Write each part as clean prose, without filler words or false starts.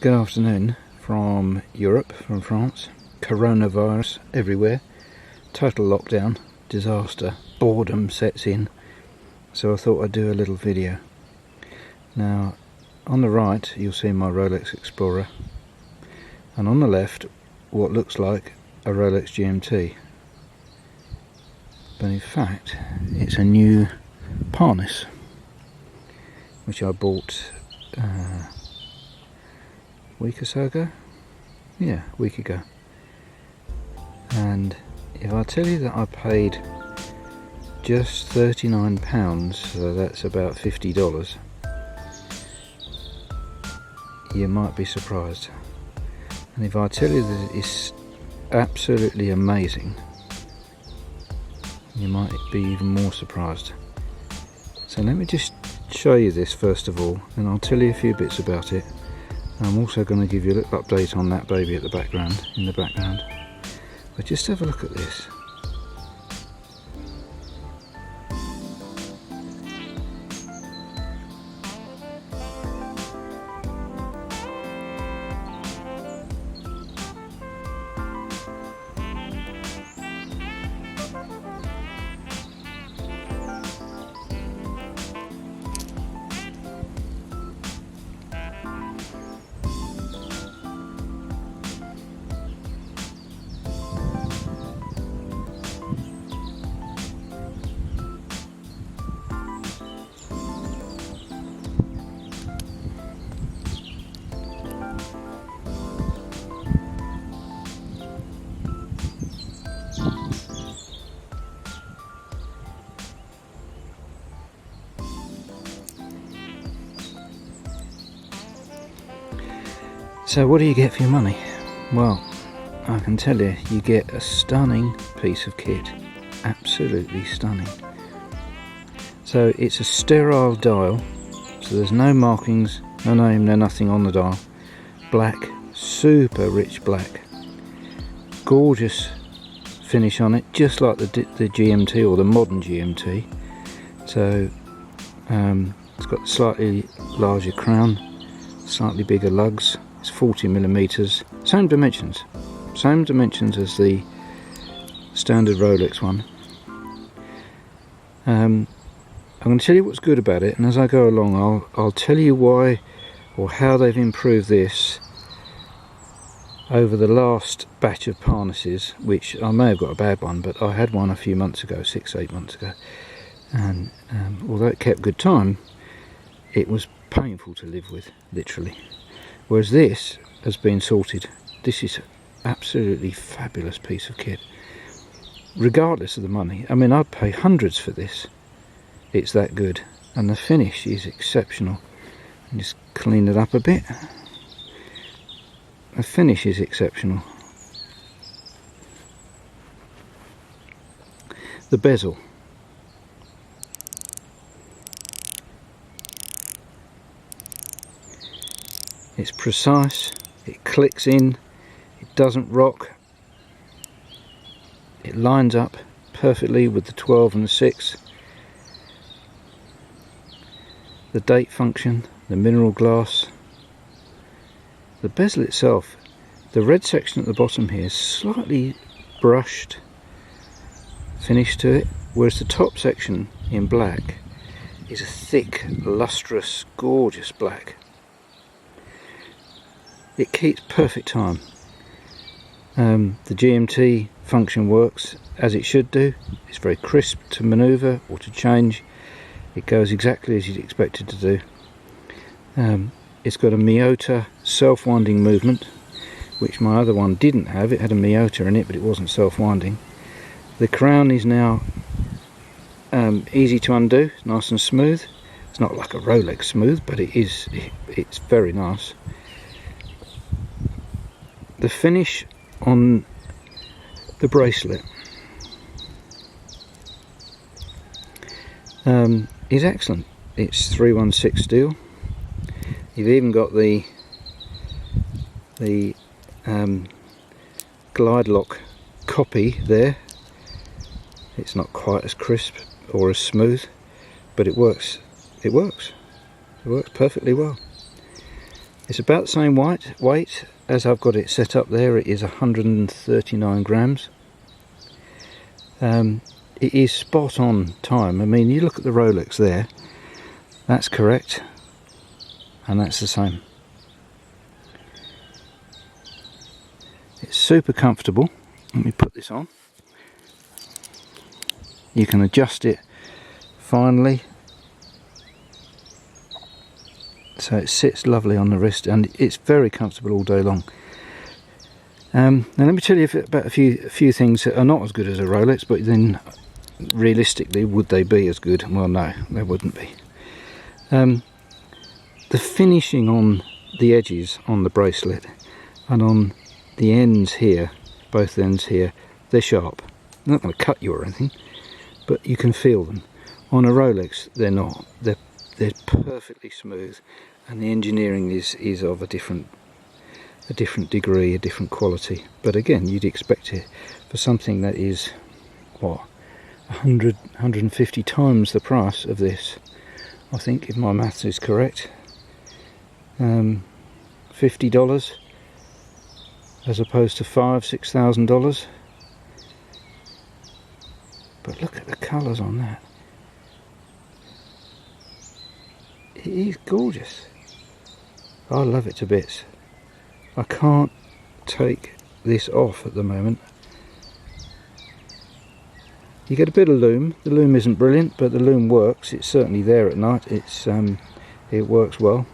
Good afternoon from Europe, from France. Coronavirus everywhere, total lockdown, disaster, boredom sets in, so I thought I'd do a little video. Now, on the right you'll see my Rolex Explorer, and on the left what looks like a Rolex GMT, but in fact it's a new Parnis, which I bought a week or so ago. Yeah, a week ago. And if I tell you that I paid just £39, so that's about $50, you might be surprised. And if I tell you that it's absolutely amazing, you might be even more surprised. So let me just show you this first of all, and I'll tell you a few bits about it. I'm also going to give you a little update on that baby at the background, in the background. But just have a look at this. So what do you get for your money? Well, I can tell you, you get a stunning piece of kit. Absolutely stunning. So it's a sterile dial, so there's no markings, no name, no nothing on the dial. Black, super rich black. Gorgeous finish on it, just like the GMT or the modern GMT. So it's got a slightly larger crown, slightly bigger lugs. It's 40mm, same dimensions as the standard Rolex one. I'm going to tell you what's good about it, and as I go along I'll tell you why or how they've improved this over the last batch of Parnises, which I may have got a bad one, but I had one a few months ago, 6-8 months ago, and although it kept good time, it was painful to live with, literally. Whereas this has been sorted. This is absolutely fabulous piece of kit, regardless of the money. I mean, I'd pay hundreds for this. It's that good, and the finish is exceptional. Just clean it up a bit. The finish is exceptional. The bezel. It's precise, it clicks in, it doesn't rock, it lines up perfectly with the 12 and the 6. The date function, the mineral glass, the bezel itself, the red section at the bottom here is slightly brushed finish to it, whereas the top section in black is a thick, lustrous, gorgeous black. It keeps perfect time. The GMT function works as it should do. It's very crisp to manoeuvre or to change. It goes exactly as you'd expect it to do. It's got a Miyota self-winding movement, which my other one didn't have. It had a Miyota in it, but it wasn't self-winding. The crown is now easy to undo, nice and smooth. It's not like a Rolex smooth, but it's very nice. The finish on the bracelet is excellent. It's 316 steel. You've even got the glide lock copy there. It's not quite as crisp or as smooth, but it works. It works perfectly well. It's about the same weight as I've got it set up there. It is 139 grams. It is spot on time. I mean, you look at the Rolex there, that's correct, and that's the same. It's super comfortable. Let me put this on. You can adjust it finally, so it sits lovely on the wrist, and it's very comfortable all day long. Now let me tell you about a few things that are not as good as a Rolex, but then realistically, would they be as good? Well, no, they wouldn't be. The finishing on the edges on the bracelet and on the ends here, both ends here, they're sharp. They're not going to cut you or anything, but you can feel them. On a Rolex, they're not. They're perfectly smooth, and the engineering is of a different degree, a different quality. But again, you'd expect it for something that is what, 150 times the price of this, I think, if my maths is correct. $50 as opposed to $5,000–6,000. But look at the colours on that. It is gorgeous. I love it to bits. I can't take this off at the moment. You get a bit of lume. The lume isn't brilliant, but the lume works. It's certainly there at night. It works well.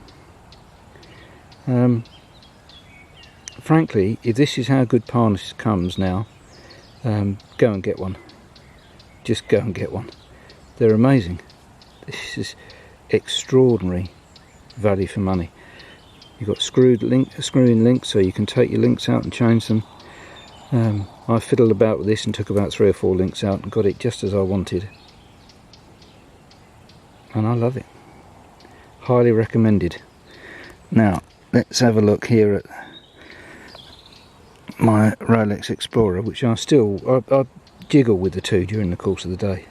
Frankly, if this is how good Parnis comes now, go and get one. Just go and get one. They're amazing. This is extraordinary value for money. You've got screw-in links, so you can take your links out and change them. I fiddled about with this and took about 3 or 4 links out and got it just as I wanted. And I love it. Highly recommended. Now, let's have a look here at my Rolex Explorer, which I jiggle with the two during the course of the day.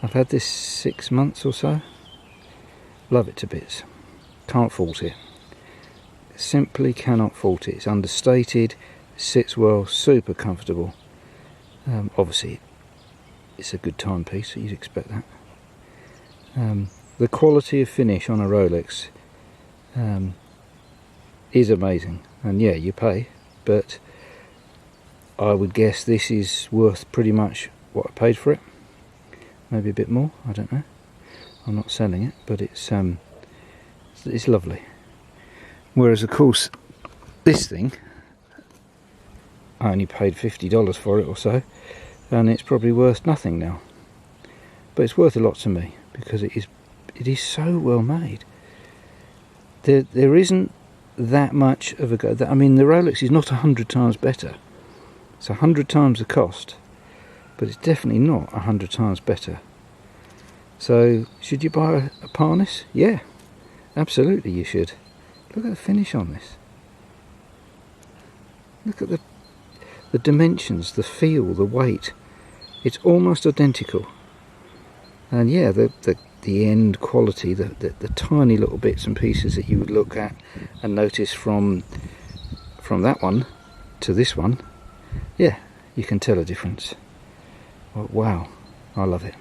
I've had this 6 months or so. Love it to bits. Can't fault it. Simply cannot fault it. It's understated, sits well, super comfortable. Obviously, it's a good timepiece, so you'd expect that. The quality of finish on a Rolex is amazing, and yeah, you pay, but I would guess this is worth pretty much what I paid for it. Maybe a bit more, I don't know. I'm not selling it, but it's lovely. Whereas of course this thing, I only paid $50 for it or so, and it's probably worth nothing now. But it's worth a lot to me because it is so well made. There isn't that much of a go. I mean, the Rolex is not 100 times better. It's 100 times the cost, but it's definitely not 100 times better. So, should you buy a Parnis? Yeah, absolutely you should. Look at the finish on this. Look at the dimensions, the feel, the weight. It's almost identical. And yeah, the end quality, the tiny little bits and pieces that you would look at and notice from that one to this one, yeah, you can tell a difference. Well, wow, I love it.